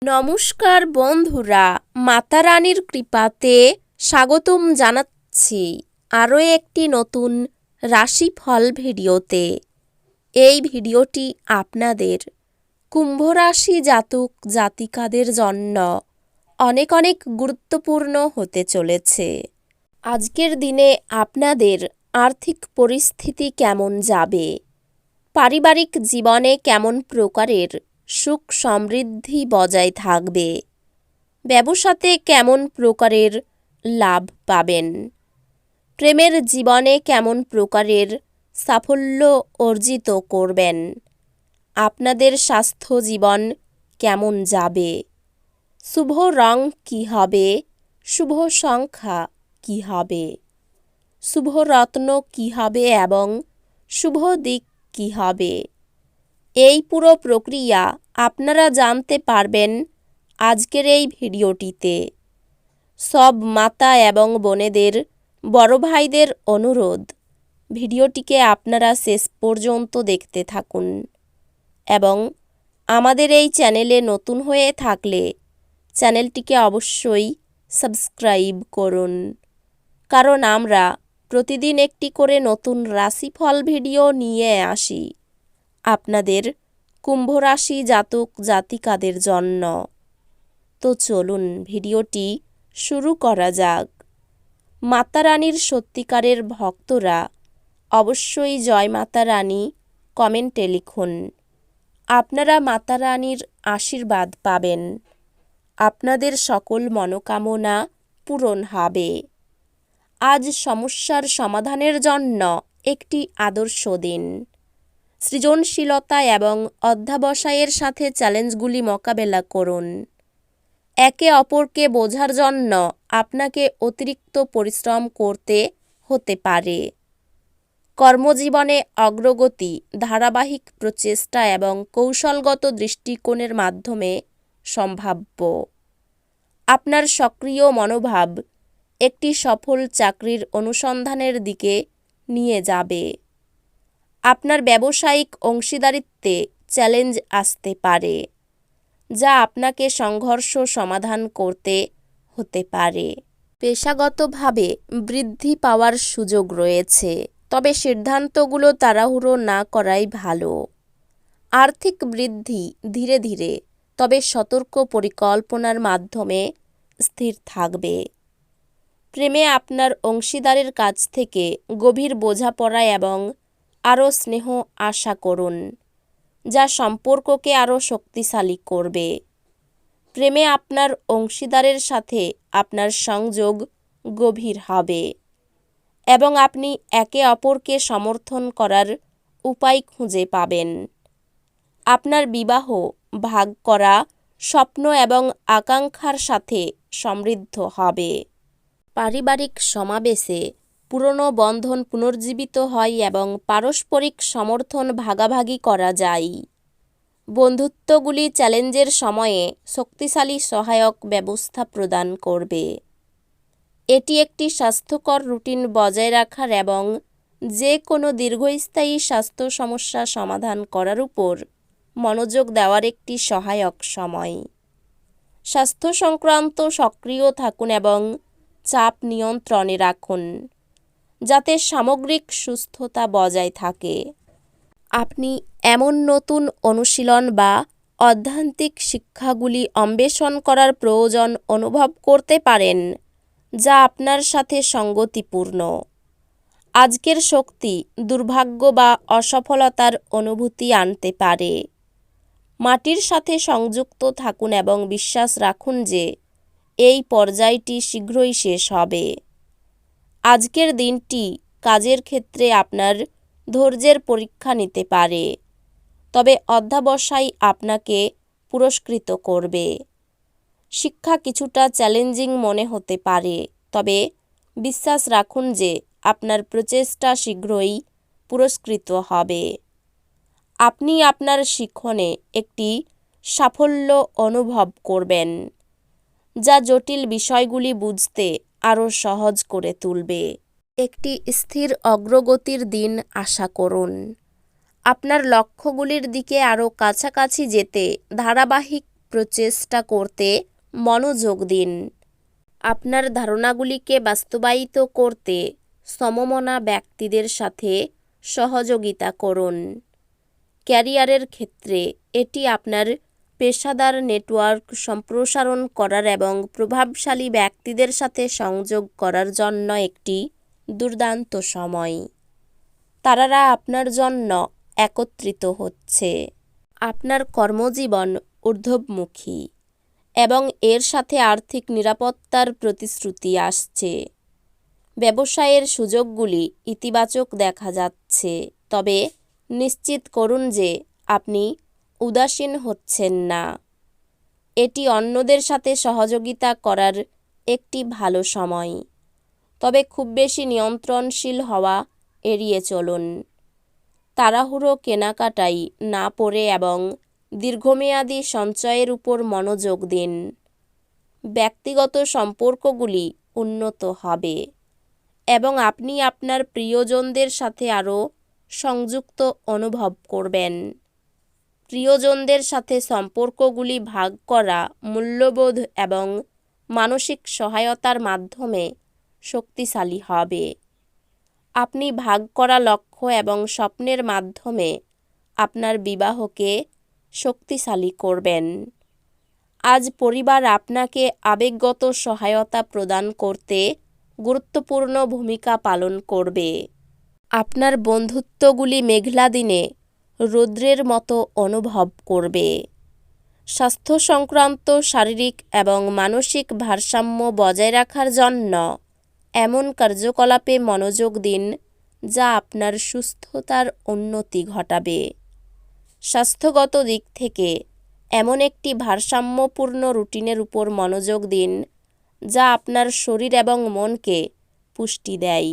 নমস্কার বন্ধুরা, মাতা রানীর কৃপাতে স্বাগতম জানাচ্ছি আরও একটি নতুন রাশিফল ভিডিওতে। এই ভিডিওটি আপনাদের কুম্ভ রাশি জাতক জাতিকাদের জন্য অনেক অনেক গুরুত্বপূর্ণ হতে চলেছে। আজকের দিনে আপনাদের আর্থিক পরিস্থিতি কেমন যাবে, পারিবারিক জীবনে কেমন প্রকারের সুখ সমৃদ্ধি বজায় থাকবে, ব্যবসাতে কেমন প্রকারের লাভ পাবেন, প্রেমের জীবনে কেমন প্রকারের সাফল্য অর্জিত করবেন, আপনাদের স্বাস্থ্য জীবন কেমন যাবে, শুভ রং কী হবে, শুভ সংখ্যা কী হবে, শুভ রত্ন কী হবে এবং শুভ দিক কী হবে, এই পুরো প্রক্রিয়া আপনারা জানতে পারবেন আজকের এই ভিডিওটিতে। সব মাতা এবং বোনেদের, বড় ভাইদের অনুরোধ, ভিডিওটিকে আপনারা শেষ পর্যন্ত দেখতে থাকুন এবং আমাদের এই চ্যানেলে নতুন হয়ে থাকলে চ্যানেলটিকে অবশ্যই সাবস্ক্রাইব করুন, কারণ আমরা প্রতিদিন একটি করে নতুন রাশিফল ভিডিও নিয়ে আসি আপনাদের কুম্ভ রাশি জাতক জাতিকাদের জন্য। তো চলুন ভিডিওটি শুরু করা যাক। মাতা রানীর সত্যিকারের ভক্তরা অবশ্যই জয় মাতা রানী কমেন্টে লিখুন। আপনারা মাতা রানীর আশীর্বাদ পাবেন, আপনাদের সকল মনোকামনা পূরণ হবে। আজ সমস্যার সমাধানের জন্য একটি আদর্শ দিন। সৃজনশীলতা এবং অধ্যবসায়ের সাথে চ্যালেঞ্জগুলি মোকাবেলা করুন। একে অপরকে বোঝার জন্য আপনাকে অতিরিক্ত পরিশ্রম করতে হতে পারে। কর্মজীবনে অগ্রগতি ধারাবাহিক প্রচেষ্টা এবং কৌশলগত দৃষ্টিকোণের মাধ্যমে সম্ভাব্য। আপনার সক্রিয় মনোভাব একটি সফল চাকরির অনুসন্ধানের দিকে নিয়ে যাবে। আপনার ব্যবসায়িক অংশীদারিত্বে চ্যালেঞ্জ আসতে পারে, যা আপনাকে সংঘর্ষ সমাধান করতে হতে পারে। পেশাগতভাবে বৃদ্ধি পাওয়ার সুযোগ রয়েছে, তবে সিদ্ধান্তগুলো তাড়াহুড়ো না করাই ভালো। আর্থিক বৃদ্ধি ধীরে ধীরে তবে সতর্ক পরিকল্পনার মাধ্যমে স্থির থাকবে। প্রেমে আপনার অংশীদারের কাছ থেকে গভীর বোঝাপড়া এবং আরও স্নেহ আশা করুন, যা সম্পর্ককে আরও শক্তিশালী করবে। প্রেমে আপনার অংশীদারের সাথে আপনার সংযোগ গভীর হবে এবং আপনি একে অপরকে সমর্থন করার উপায় খুঁজে পাবেন। আপনার বিবাহ ভাগ করা স্বপ্ন এবং আকাঙ্ক্ষার সাথে সমৃদ্ধ হবে। পারিবারিক সমাবেশে পুরনো বন্ধন পুনর্জীবিত হয় এবং পারস্পরিক সমর্থন ভাগাভাগি করা যায়। বন্ধুত্বগুলি চ্যালেঞ্জের সময়ে শক্তিশালী সহায়ক ব্যবস্থা প্রদান করবে। এটি একটি স্বাস্থ্যকর রুটিন বজায় রাখার এবং যে কোনো দীর্ঘস্থায়ী স্বাস্থ্য সমস্যা সমাধান করার উপর মনোযোগ দেওয়ার একটি সহায়ক সময়। স্বাস্থ্য সংক্রান্ত সক্রিয় থাকুন এবং চাপ নিয়ন্ত্রণে রাখুন, যাতে সামগ্রিক সুস্থতা বজায় থাকে। আপনি এমন নতুন অনুশীলন বা আধ্যাত্মিক শিক্ষাগুলি অন্বেষণ করার প্রয়োজন অনুভব করতে পারেন, যা আপনার সাথে সঙ্গতিপূর্ণ। আজকের শক্তি দুর্ভাগ্য বা অসফলতার অনুভূতি আনতে পারে। মাটির সাথে সংযুক্ত থাকুন এবং বিশ্বাস রাখুন যে এই পর্যায়টি শীঘ্রই শেষ হবে। আজকের দিনটি কাজের ক্ষেত্রে আপনার ধৈর্যের পরীক্ষা নিতে পারে, তবে অধ্যবসায় আপনাকে পুরস্কৃত করবে। শিক্ষা কিছুটা চ্যালেঞ্জিং মনে হতে পারে, তবে বিশ্বাস রাখুন যে আপনার প্রচেষ্টা শীঘ্রই পুরস্কৃত হবে। আপনি আপনার শিক্ষণে একটি সাফল্য অনুভব করবেন, যা জটিল বিষয়গুলি বুঝতে আরও সহজ করে তুলবে। একটি স্থির অগ্রগতির দিন আশা করুন। আপনার লক্ষ্যগুলির দিকে আরও কাছাকাছি যেতে ধারাবাহিক প্রচেষ্টা করতে মনোযোগ দিন। আপনার ধারণাগুলিকে বাস্তবায়িত করতে সমমনা ব্যক্তিদের সাথে সহযোগিতা করুন। ক্যারিয়ারের ক্ষেত্রে এটি আপনার পেশাদার নেটওয়ার্ক সম্প্রসারণ করার এবং প্রভাবশালী ব্যক্তিদের সাথে সংযোগ করার জন্য একটি দুর্দান্ত সময়। তারারা আপনার জন্য একত্রিত হচ্ছে। আপনার কর্মজীবন ঊর্ধ্বমুখী এবং এর সাথে আর্থিক নিরাপত্তার প্রতিশ্রুতি আসছে। ব্যবসায়ের সুযোগগুলি ইতিবাচক দেখা যাচ্ছে, তবে নিশ্চিত করুন যে আপনি উদাসীন হচ্ছেন না। এটি অন্যদের সাথে সহযোগিতা করার একটি ভালো সময়, তবে খুব বেশি নিয়ন্ত্রণশীল হওয়া এড়িয়ে চলুন। তাড়াহুড়ো কেনাকাটাই না পড়ে এবং দীর্ঘমেয়াদী সঞ্চয়ের উপর মনোযোগ দিন। ব্যক্তিগত সম্পর্কগুলি উন্নত হবে এবং আপনি আপনার প্রিয়জনদের সাথে আরও সংযুক্ত অনুভব করবেন। প্রিয়জনদের সাথে সম্পর্কগুলি ভাগ করা মূল্যবোধ এবং মানসিক সহায়তার মাধ্যমে শক্তিশালী হবে। আপনি ভাগ করা লক্ষ্য এবং স্বপ্নের মাধ্যমে আপনার বিবাহকে শক্তিশালী করবেন। আজ পরিবার আপনাকে আবেগগত সহায়তা প্রদান করতে গুরুত্বপূর্ণ ভূমিকা পালন করবে। আপনার বন্ধুত্বগুলি মেঘলা দিনে রৌদ্রের মতো অনুভব করবে। স্বাস্থ্য সংক্রান্ত শারীরিক এবং মানসিক ভারসাম্য বজায় রাখার জন্য এমন কার্যকলাপে মনোযোগ দিন যা আপনার সুস্থতার উন্নতি ঘটাবে। স্বাস্থ্যগত দিক থেকে এমন একটি ভারসাম্যপূর্ণ রুটিনের উপর মনোযোগ দিন যা আপনার শরীর এবং মনকে পুষ্টি দেয়।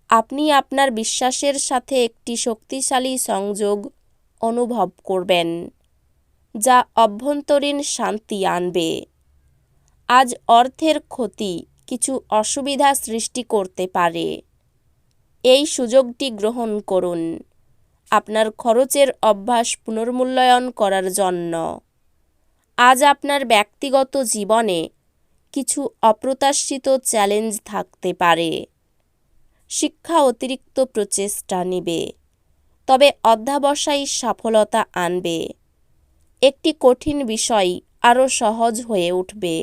আপনি আপনার বিশ্বাসের সাথে একটি শক্তিশালী সংযোগ অনুভব করবেন, যা অভ্যন্তরীণ শান্তি আনবে। আজ অর্থের ক্ষতি কিছু অসুবিধা সৃষ্টি করতে পারে। এই সুযোগটি গ্রহণ করুন আপনার খরচের অভ্যাস পুনর্মূল্যায়ন করার জন্য। আজ আপনার ব্যক্তিগত জীবনে কিছু অপ্রত্যাশিত চ্যালেঞ্জ থাকতে পারে। শিক্ষা অতিরিক্ত প্রচেষ্টা নেবে, তবে অধ্যবসায়ী সফলতা আনবে। একটি কঠিন বিষয় আরও সহজ হয়ে উঠবে,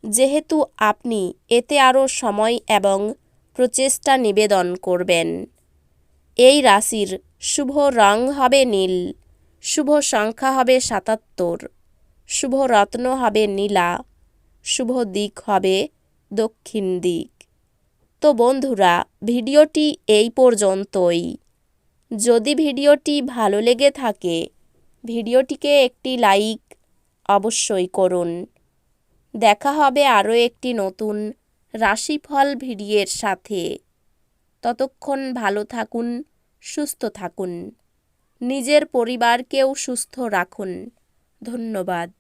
যেহেতু আপনি এতে আরও সময় এবং প্রচেষ্টা নিবেদন করবেন। এই রাশির শুভ রং হবে নীল, শুভ সংখ্যা হবে ৭৭, শুভ রত্ন হবে নীলা, শুভ দিক হবে দক্ষিণ দিক। তো বন্ধুরা, ভিডিওটি এই পর্যন্তই। যদি ভিডিওটি ভালো লেগে থাকে ভিডিওটিকে একটি লাইক অবশ্যই করুন। দেখা হবে আরও একটি নতুন রাশিফল ভিডিওর সাথে। ততক্ষণ ভালো থাকুন, সুস্থ থাকুন, নিজের পরিবারকেও সুস্থ রাখুন। ধন্যবাদ।